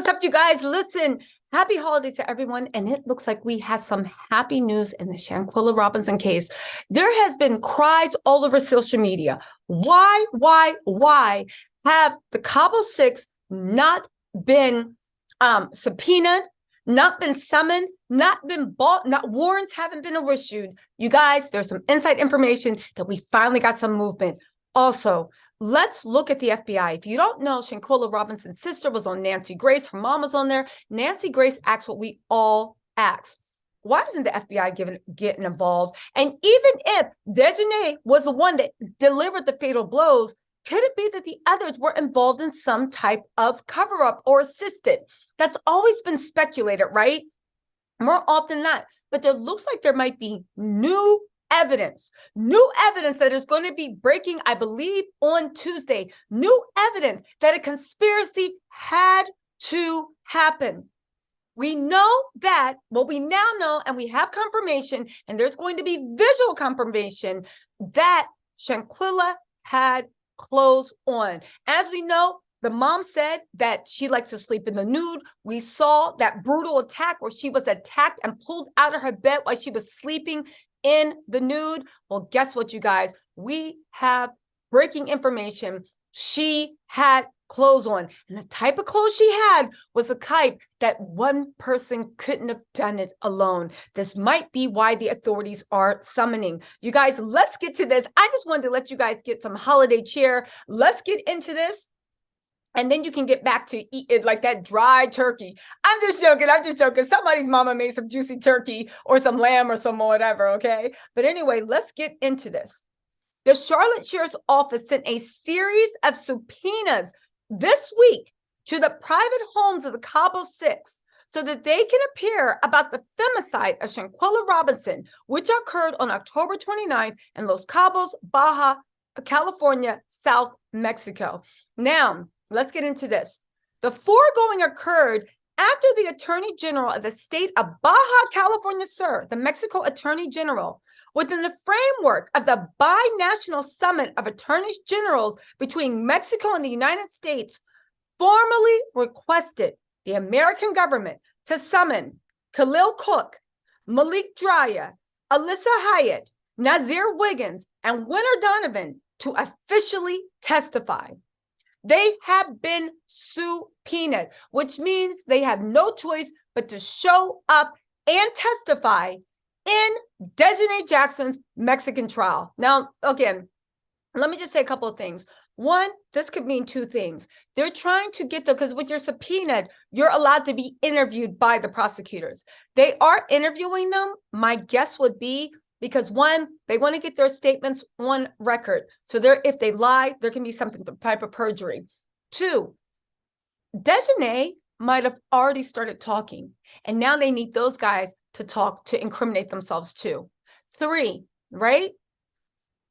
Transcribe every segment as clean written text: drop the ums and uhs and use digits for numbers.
What's up, you guys? Listen, happy holidays to everyone. And it looks like we have some happy news in the Shanquella Robinson case. There has been cries all over social media. Why have the Cabo6 not been subpoenaed, not been summoned, not been bought, not warrants haven't been issued? You guys, there's some inside information that we finally got some movement. Also, let's look at the FBI. If you don't know, Shanquella Robinson's sister was on Nancy Grace. Her mom was on there. Nancy Grace asked what we all asked. Why isn't the FBI getting involved? And even if Desjardins was the one that delivered the fatal blows, could it be that the others were involved in some type of cover-up or assisted? That's always been speculated, right? More often than not. But there looks like there might be new evidence that is going to be breaking, I believe, on Tuesday. New evidence that a conspiracy had to happen. We know that, well, we now know, and we have confirmation, and there's going to be visual confirmation that Shanquella had clothes on. As we know, the mom said that she likes to sleep in the nude. We saw that brutal attack where she was attacked and pulled out of her bed while she was sleeping in the nude. Well, guess what, you guys? We have breaking information. She had clothes on, and the type of clothes she had was a type that one person couldn't have done it alone. This might be why the authorities are summoning. You guys, let's get to this. I just wanted to let you guys get some holiday cheer. Let's get into this. And then you can get back to eat it like that dry turkey. I'm just joking. Somebody's mama made some juicy turkey or some lamb or some whatever, okay? But anyway, let's get into this. The Charlotte Sheriff's Office sent a series of subpoenas this week to the private homes of the Cabo6 so that they can appear about the femicide of Shanquella Robinson, which occurred on October 29th in Los Cabos, Baja California, South Mexico. Now, let's get into this. The foregoing occurred after the Attorney General of the state of Baja California Sur, the Mexico Attorney General, within the framework of the binational summit of attorneys generals between Mexico and the United States, formally requested the American government to summon Khalil Cook, Malik Draya, Alyssa Hyatt, Nazir Wiggins, and Winter Donovan to officially testify. They have been subpoenaed, which means they have no choice but to show up and testify in Desiree Jackson's Mexican trial. Now, again, let me just say a couple of things. One, this could mean two things. They're trying to get because when you're subpoenaed, you're allowed to be interviewed by the prosecutors. They are interviewing them. My guess would be because one, they want to get their statements on record. So if they lie, there can be something type of perjury. Two, Desjardins might have already started talking, and now they need those guys to talk to incriminate themselves too. Three, right?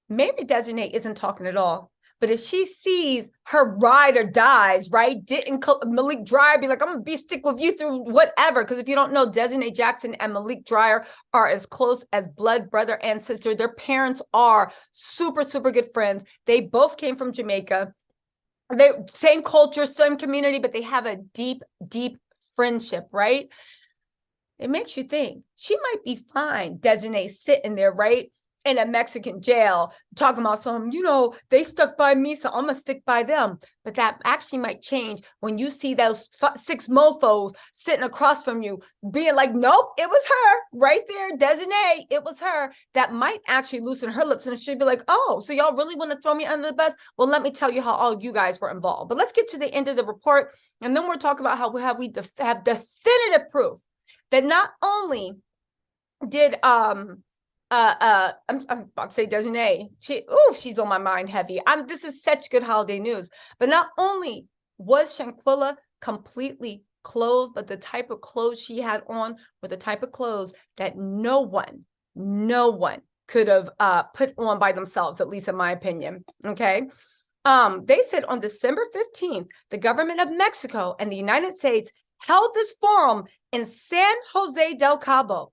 Maybe Desjardins isn't talking at all. But if she sees her ride or dies, right? Didn't Malik Dryer be like, I'm going to stick with you through whatever? Because if you don't know, Desiree Jackson and Malik Dryer are as close as blood brother and sister. Their parents are super, super good friends. They both came from Jamaica. They same culture, same community, but they have a deep, deep friendship, right? It makes you think she might be fine, Desjardins sitting there, right? In a Mexican jail, talking about some, they stuck by me, so I'm gonna stick by them. But that actually might change when you see those 6 mofos sitting across from you, being like, nope, it was her right there, Desjardins, it was her. That might actually loosen her lips, and she'd be like, oh, so y'all really want to throw me under the bus? Well, let me tell you how all you guys were involved. But let's get to the end of the report, and then we'll talk about how we have definitive proof that not only did I'm about to say Desjardins. She's on my mind heavy. This is such good holiday news. But not only was Shanquella completely clothed, but the type of clothes she had on were the type of clothes that no one could have put on by themselves, at least in my opinion. Okay. They said on December 15th, the government of Mexico and the United States held this forum in San Jose del Cabo,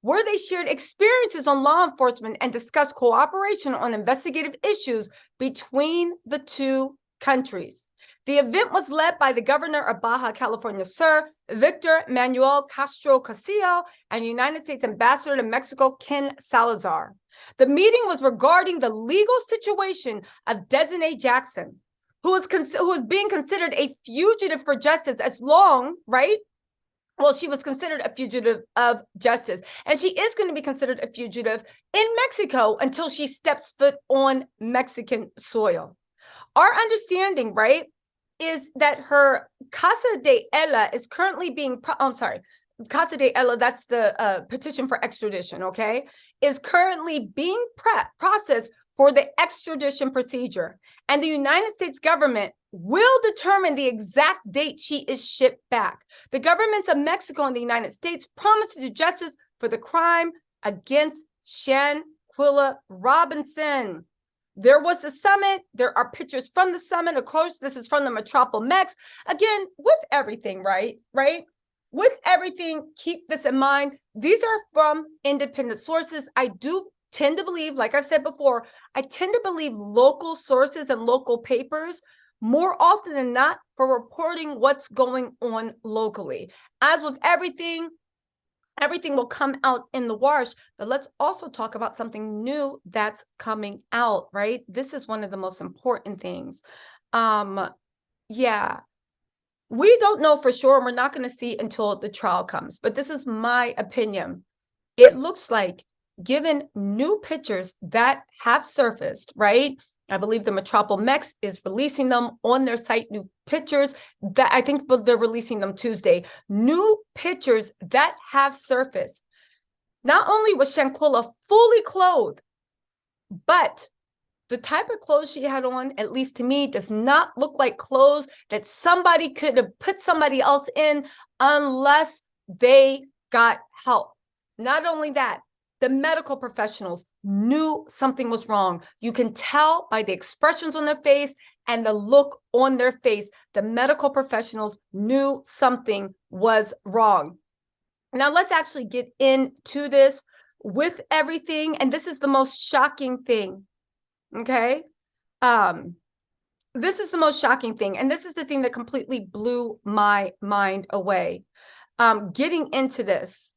where they shared experiences on law enforcement and discussed cooperation on investigative issues between the two countries. The event was led by the governor of Baja California Sur, Victor Manuel Castro Castillo, and United States Ambassador to Mexico, Ken Salazar. The meeting was regarding the legal situation of Desiree Jackson, who was being considered a fugitive for justice as long, right? Well, she was considered a fugitive of justice, and she is going to be considered a fugitive in Mexico until she steps foot on Mexican soil. Our understanding, right, is that her Casa de Ella is currently being, Casa de Ella, that's the petition for extradition, okay, is currently being processed for the extradition procedure. And the United States government will determine the exact date she is shipped back. The governments of Mexico and the United States promised to do justice for the crime against Shanquella Robinson. There was the summit. There are pictures from the summit. Of course, this is from the Metropolis. Again, with everything, right? With everything, keep this in mind. These are from independent sources. I do tend to believe, like I've said before, I tend to believe local sources and local papers more often than not for reporting what's going on locally. As with everything will come out in the wash, but let's also talk about something new that's coming out, right? This is one of the most important things. Yeah, we don't know for sure, and we're not going to see until the trial comes, but this is my opinion. It looks like, given new pictures that have surfaced, right? I believe the Metropolis is releasing them on their site, new pictures that I think they're releasing them Tuesday. New pictures that have surfaced. Not only was Shanquella fully clothed, but the type of clothes she had on, at least to me, does not look like clothes that somebody could have put somebody else in unless they got help. Not only that, the medical professionals knew something was wrong. You can tell by the expressions on their face and the look on their face. The medical professionals knew something was wrong. Now, let's actually get into this with everything. And this is the most shocking thing, okay? This is the most shocking thing. And this is the thing that completely blew my mind away. Getting into this.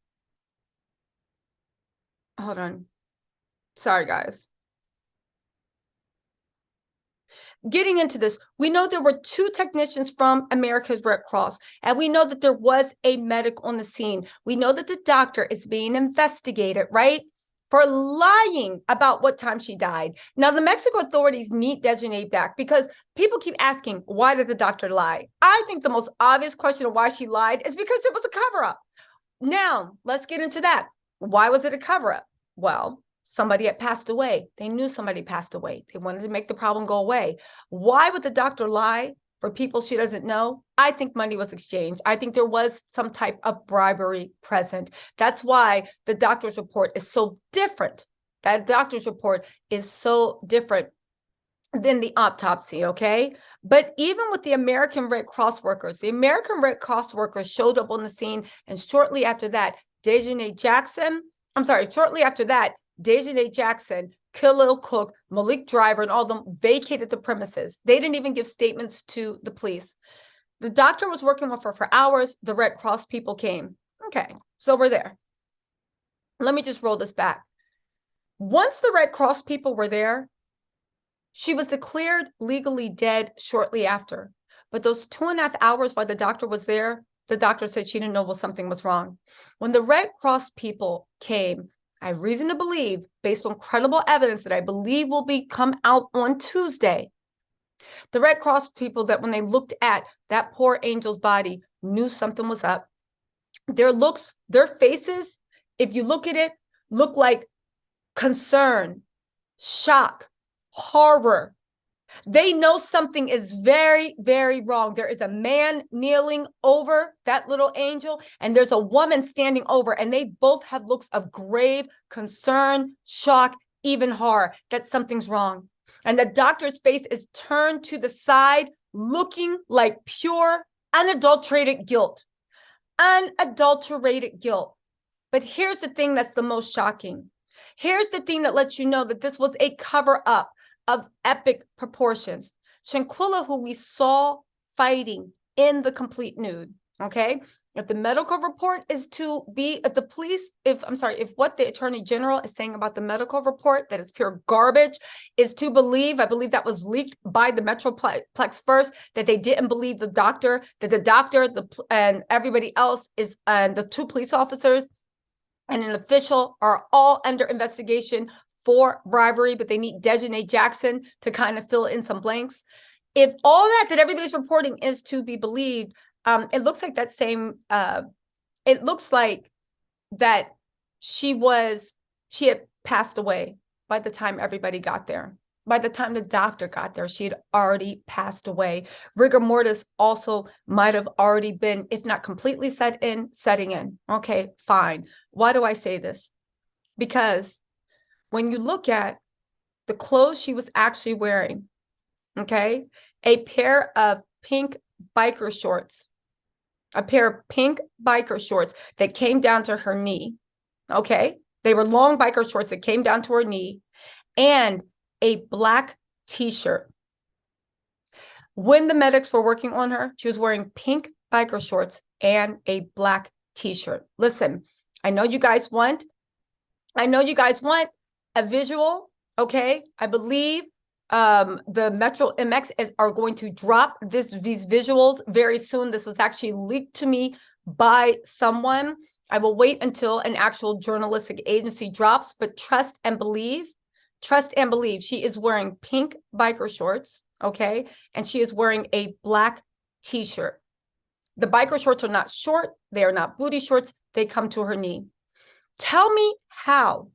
Hold on. Sorry, guys. Getting into this, we know there were 2 technicians from America's Red Cross, and we know that there was a medic on the scene. We know that the doctor is being investigated, right, for lying about what time she died. Now, the Mexico authorities need Desiree back because people keep asking, why did the doctor lie? I think the most obvious question of why she lied is because it was a cover-up. Now, let's get into that. Why was it a cover-up? Well, somebody had passed away. They knew somebody passed away. They wanted to make the problem go away. Why would the doctor lie for people she doesn't know? I think money was exchanged. I think there was some type of bribery present. That's why the doctor's report is so different. That doctor's report is so different than the autopsy, okay? But even with the American Red Cross workers, the American Red Cross workers showed up on the scene, and shortly after that, Desiree Jackson, Khalil Cook, Malik Driver, and all of them vacated the premises. They didn't even give statements to the police. The doctor was working with her for hours. The Red Cross people came. Okay, so we're there. Let me just roll this back. Once the Red Cross people were there, she was declared legally dead shortly after. But those 2.5 hours while the doctor was there, the doctor said she didn't know something was wrong. When the Red Cross people came, I have reason to believe, based on credible evidence that I believe will come out on Tuesday, the Red Cross people, that when they looked at that poor angel's body, knew something was up. Their faces, if you look at it, look like concern, shock, horror. They know something is very, very wrong. There is a man kneeling over that little angel, and there's a woman standing over, and they both have looks of grave concern, shock, even horror that something's wrong. And the doctor's face is turned to the side, looking like pure, unadulterated guilt. Unadulterated guilt. But here's the thing that's the most shocking. Here's the thing that lets you know that this was a cover-up of epic proportions. Shanquella, who we saw fighting in the complete nude, okay? If the medical report is to be, if the police, if what the Attorney General is saying about the medical report, that is pure garbage, is to believe, I believe that was leaked by the Metroplex first, that they didn't believe the doctor, that the doctor and everybody else is, and the 2 police officers and an official are all under investigation for bribery, but they need Dejanay Jackson to kind of fill in some blanks. If all that everybody's reporting is to be believed, it looks like that same, it looks like that she had passed away by the time everybody got there. By the time the doctor got there, she had already passed away. Rigor mortis also might have already been, if not completely setting in. Okay, fine. Why do I say this? Because when you look at the clothes she was actually wearing, okay, a pair of pink biker shorts, that came down to her knee, okay? They were long biker shorts that came down to her knee, and a black t-shirt. When the medics were working on her, she was wearing pink biker shorts and a black t-shirt. Listen, I know you guys want a visual, okay? I believe the Metro MX are going to drop these visuals very soon. This was actually leaked to me by someone. I will wait until an actual journalistic agency drops, but trust and believe. She is wearing pink biker shorts, okay? And she is wearing a black t-shirt. The biker shorts are not short. They are not booty shorts. They come to her knee. Tell me how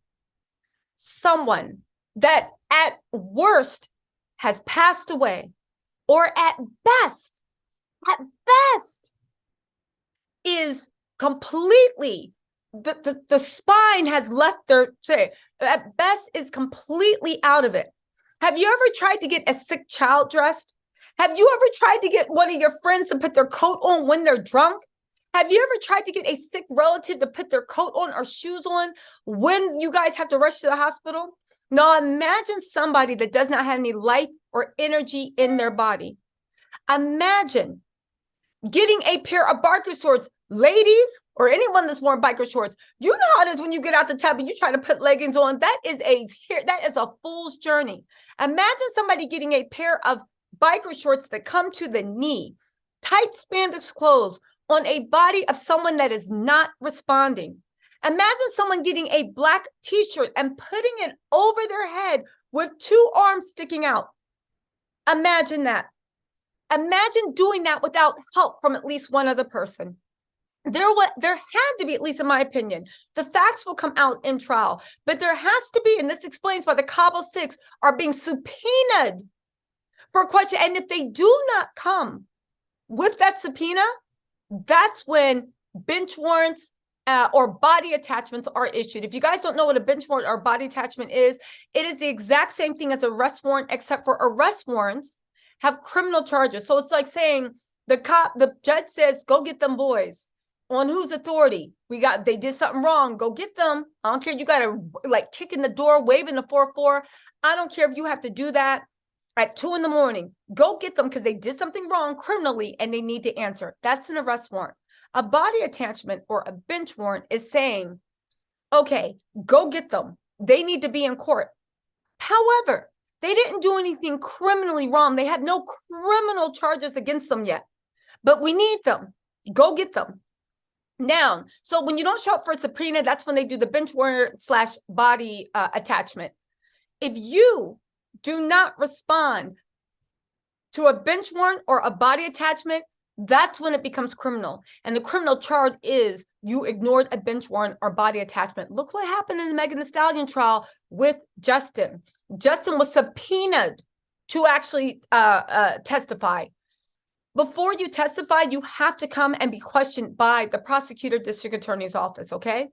someone that at worst has passed away, or at best is completely, the spine has left their, at best is completely out of it. Have you ever tried to get a sick child dressed? Have you ever tried to get one of your friends to put their coat on when they're drunk? Have you ever tried to get a sick relative to put their coat on or shoes on when you guys have to rush to the hospital? Now imagine somebody that does not have any life or energy in their body. Imagine getting a pair of biker shorts. Ladies, or anyone that's worn biker shorts, you know how it is when you get out the tub and you try to put leggings on. That is a fool's journey. Imagine somebody getting a pair of biker shorts that come to the knee, tight spandex clothes on a body of someone that is not responding. Imagine someone getting a black t-shirt and putting it over their head with 2 arms sticking out. Imagine that. Imagine doing that without help from at least one other person. There had to be, at least in my opinion, the facts will come out in trial, but there has to be, and this explains why the Cabo6 are being subpoenaed for a question. And if they do not come with that subpoena, that's when bench warrants or body attachments are issued. If you guys don't know what a bench warrant or body attachment is, it is the exact same thing as arrest warrant, except for arrest warrants have criminal charges. So it's like saying the judge says, go get them boys. On whose authority? They did something wrong. Go get them. I don't care. You got to like kick in the door, waving the 4-4. I don't care if you have to do that at 2 in the morning. Go get them because they did something wrong criminally and they need to answer. That's an arrest warrant. A body attachment or a bench warrant is saying, okay, go get them. They need to be in court. However, they didn't do anything criminally wrong. They have no criminal charges against them yet, but we need them. Go get them. Now, so when you don't show up for a subpoena, that's when they do the bench warrant / body attachment. If you do not respond to a bench warrant or a body attachment, that's when it becomes criminal. And the criminal charge is you ignored a bench warrant or body attachment. Look what happened in the Megan Thee Stallion trial with Justin. Justin was subpoenaed to actually testify. Before you testify, you have to come and be questioned by the prosecutor district attorney's office, okay?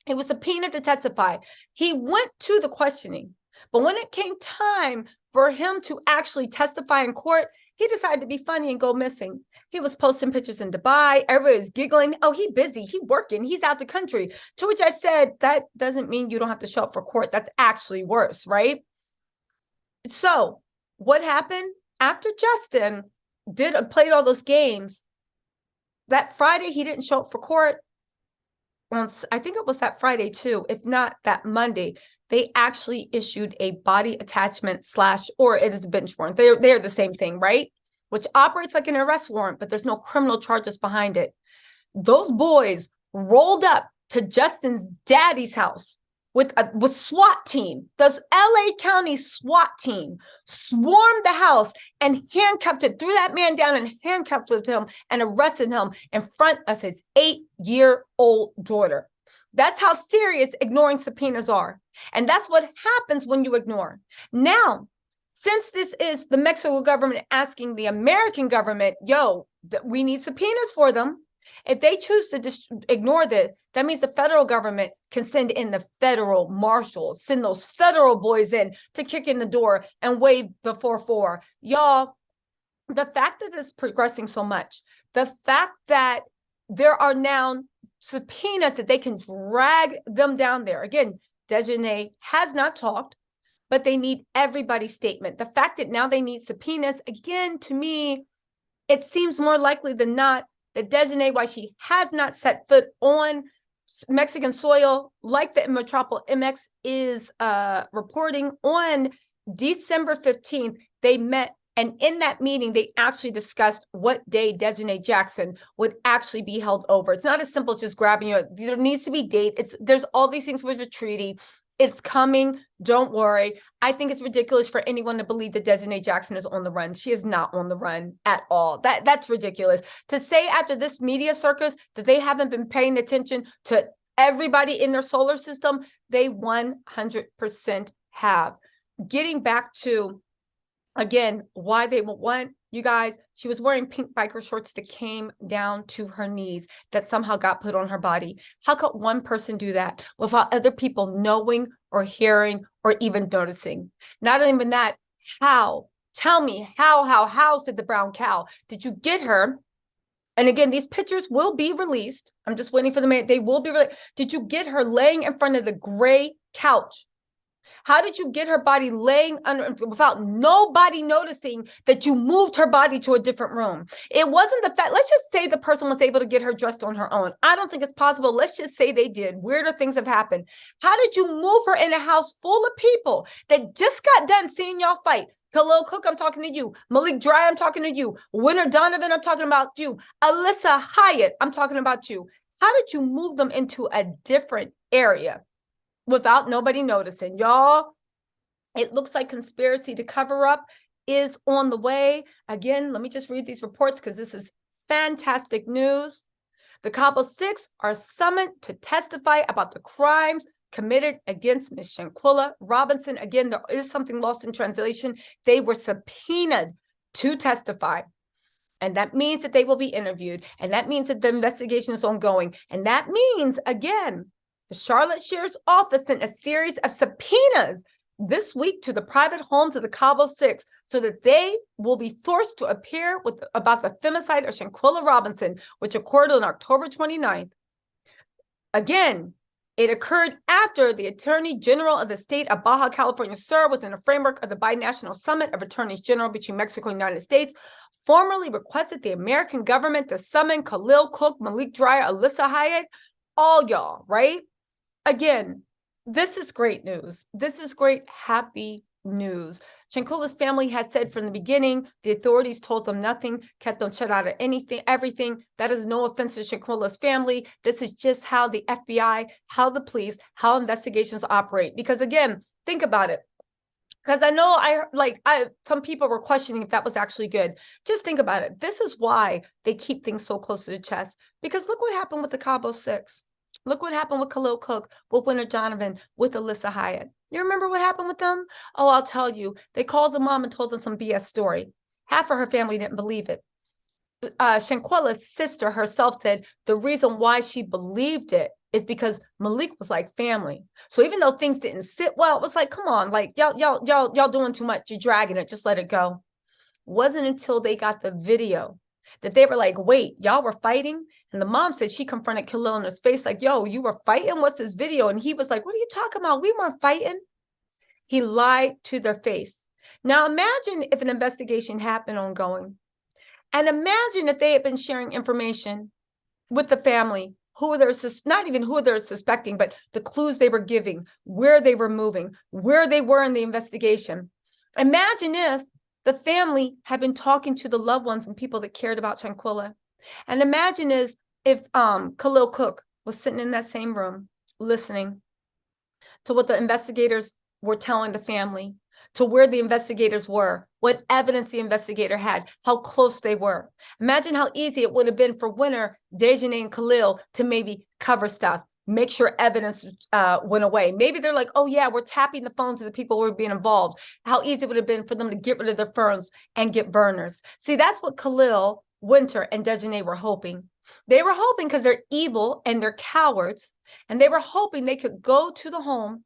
He was subpoenaed to testify. He went to the questioning, but when it came time for him to actually testify in court, he decided to be funny and go missing. He was posting pictures in Dubai. Everybody was giggling. Oh, he busy. He working. He's out the country. To which I said, that doesn't mean you don't have to show up for court. That's actually worse, right? So what happened after Justin? played all those games. That Friday, he didn't show up for court. I think it was that Friday too, if not that Monday, they actually issued a body attachment / or it is a bench warrant. They're the same thing, right? Which operates like an arrest warrant, but there's no criminal charges behind it. Those boys rolled up to Justin's daddy's house with SWAT team. The LA County SWAT team swarmed the house and handcuffed it, threw that man down and handcuffed him and arrested him in front of his 8-year-old daughter. That's how serious ignoring subpoenas are. And that's what happens when you ignore. Now, since this is the Mexico government asking the American government, yo, we need subpoenas for them. If they choose to ignore this, that means the federal government can send in the federal marshals, send those federal boys in to kick in the door and wave the 4-4. Y'all, the fact that it's progressing so much, the fact that there are now subpoenas that they can drag them down there. Again, Desjardins has not talked, but they need everybody's statement. The fact that now they need subpoenas, again, to me, it seems more likely than not that Desjardins, why she has not set foot on Mexican soil, like the Metropole MX is reporting, on December 15th, they met. And in that meeting, they actually discussed what day Desjardins Jackson would actually be held over. It's not as simple as just grabbing you. There needs to be date. There's all these things with the treaty. It's coming. Don't worry. I think it's ridiculous for anyone to believe that Desjardins Jackson is on the run. She is not on the run at all. That's ridiculous. To say after this media circus that they haven't been paying attention to everybody in their solar system, they 100% have. Getting back to, again, why they want, you guys, she was wearing pink biker shorts that came down to her knees that somehow got put on her body. How could one person do that without other people knowing or hearing or even noticing? Not even that, how? Tell me, how did the brown cow? Did you get her? And again, these pictures will be released. I'm just waiting for them. They will be released. Did you get her laying in front of the gray couch? How did you get her body laying under without nobody noticing that you moved her body to a different room? It wasn't the fact, let's just say the person was able to get her dressed on her own. I don't think it's possible. Let's just say they did. Weirder things have happened. How did you move her in a house full of people that just got done seeing y'all fight? Khalil Cook, I'm talking to you. Malik Dry, I'm talking to you. Winter Donovan, I'm talking about you. Alyssa Hyatt, I'm talking about you. How did you move them into a different area without nobody noticing? Y'all, it looks like conspiracy to cover up is on the way. Again, let me just read these reports because this is fantastic news. The Cabo6 are summoned to testify about the crimes committed against Ms. Shanquella Robinson. Again, there is something lost in translation. They were subpoenaed to testify. And that means that they will be interviewed. And that means that the investigation is ongoing. And that means, again, the Charlotte Sheriff's Office sent a series of subpoenas this week to the private homes of the Cabo6 so that they will be forced to appear about the femicide of Shanquella Robinson, which occurred on October 29th. Again, it occurred after the Attorney General of the state of Baja California Sur, within the framework of the Binational Summit of Attorneys General between Mexico and the United States, formally requested the American government to summon Khalil Cook, Malik Dry, Alyssa Hyatt, all y'all, right? Again, this is great news. This is great, happy news. Shanquella's family has said from the beginning, the authorities told them nothing, kept them shut out of everything. That is no offense to Shanquella's family. This is just how the FBI, how the police, how investigations operate. Because again, think about it. Because I know some people were questioning if that was actually good. Just think about it. This is why they keep things so close to the chest. Because look what happened with the Cabo6. Look what happened with Khalil Cook, with Winter Donovan, with Alyssa Hyatt. You remember what happened with them? Oh, I'll tell you. They called the mom and told them some BS story. Half of her family didn't believe it. Shanquella's sister herself said the reason why she believed it is because Malik was like family. So even though things didn't sit well, it was like, come on, like y'all doing too much. You're dragging it. Just let it go. Wasn't until they got the video that they were like, wait, y'all were fighting? And the mom said she confronted Khalil in his face like, yo, you were fighting? What's this video? And he was like, what are you talking about? We weren't fighting. He lied to their face. Now imagine if an investigation happened ongoing. And imagine if they had been sharing information with the family, who they're not even who they're suspecting, but the clues they were giving, where they were moving, where they were in the investigation. Imagine if the family had been talking to the loved ones and people that cared about Shanquella. And imagine if Khalil Cook was sitting in that same room listening to what the investigators were telling the family, to where the investigators were, what evidence the investigator had, how close they were. Imagine how easy it would have been for Winter, Dejanay, and Khalil to maybe cover stuff, make sure evidence went away. Maybe they're like, oh yeah, we're tapping the phones of the people who were being involved. How easy it would have been for them to get rid of their phones and get burners. See, that's what Khalil, Winter, and Dejanay were hoping. They were hoping because they're evil and they're cowards, and they were hoping they could go to the home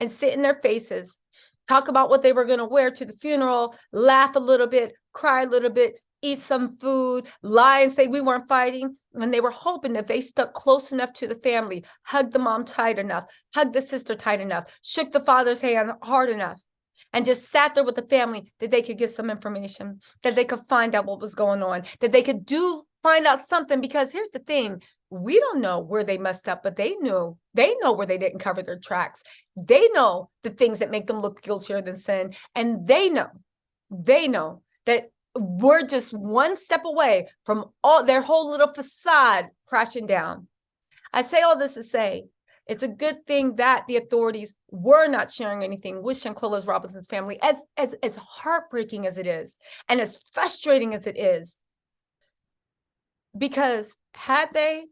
and sit in their faces, talk about what they were going to wear to the funeral, laugh a little bit, cry a little bit, eat some food, lie and say we weren't fighting. And they were hoping that they stuck close enough to the family, hugged the mom tight enough, hugged the sister tight enough, shook the father's hand hard enough, and just sat there with the family, that they could get some information, that they could find out what was going on, that they could find out something. Because here's the thing, we don't know where they messed up, but they know where they didn't cover their tracks. They know the things that make them look guiltier than sin. And they know that we're just one step away from all their whole little facade crashing down. I say all this to say, it's a good thing that the authorities were not sharing anything with Shanquella Robinson's family, as heartbreaking as it is, and as frustrating as it is. Because had they,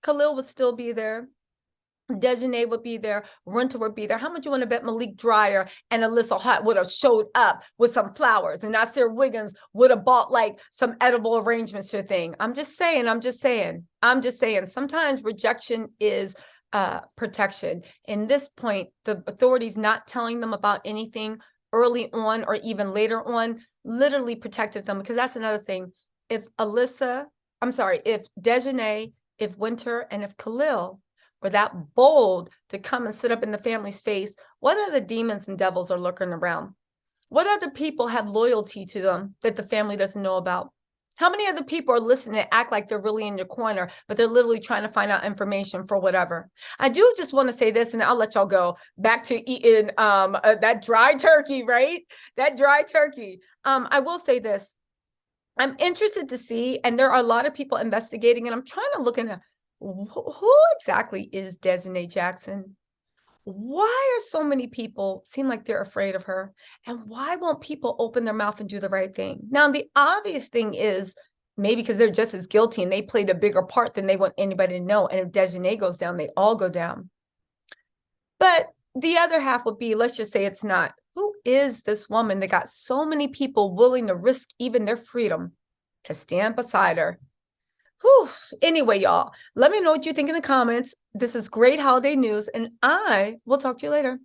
Khalil would still be there, Dejanay would be there, Winter would be there. How much you want to bet Malik Dreyer and Alyssa Hart would have showed up with some flowers, and Nasir Wiggins would have bought like some edible arrangements to a thing? I'm just saying. Sometimes rejection is protection. In this point, the authorities not telling them about anything early on or even later on literally protected them. Because that's another thing. If Dejanay, if Winter, and if Khalil were that bold to come and sit up in the family's face, what other demons and devils are lurking around? What other people have loyalty to them that the family doesn't know about? How many other people are listening and act like they're really in your corner, but they're literally trying to find out information for whatever? I do just want to say this, and I'll let y'all go back to eating that dry turkey, right? That dry turkey. I will say this. I'm interested to see, and there are a lot of people investigating, and I'm trying to look into who exactly is Dejanay Jackson? Why are so many people seem like they're afraid of her? And why won't people open their mouth and do the right thing? Now, the obvious thing is maybe because they're just as guilty and they played a bigger part than they want anybody to know. And if Dejanay goes down, they all go down. But the other half would be, let's just say it's not. Who is this woman that got so many people willing to risk even their freedom to stand beside her? Whew. Anyway, y'all, let me know what you think in the comments. This is great holiday news, and I will talk to you later.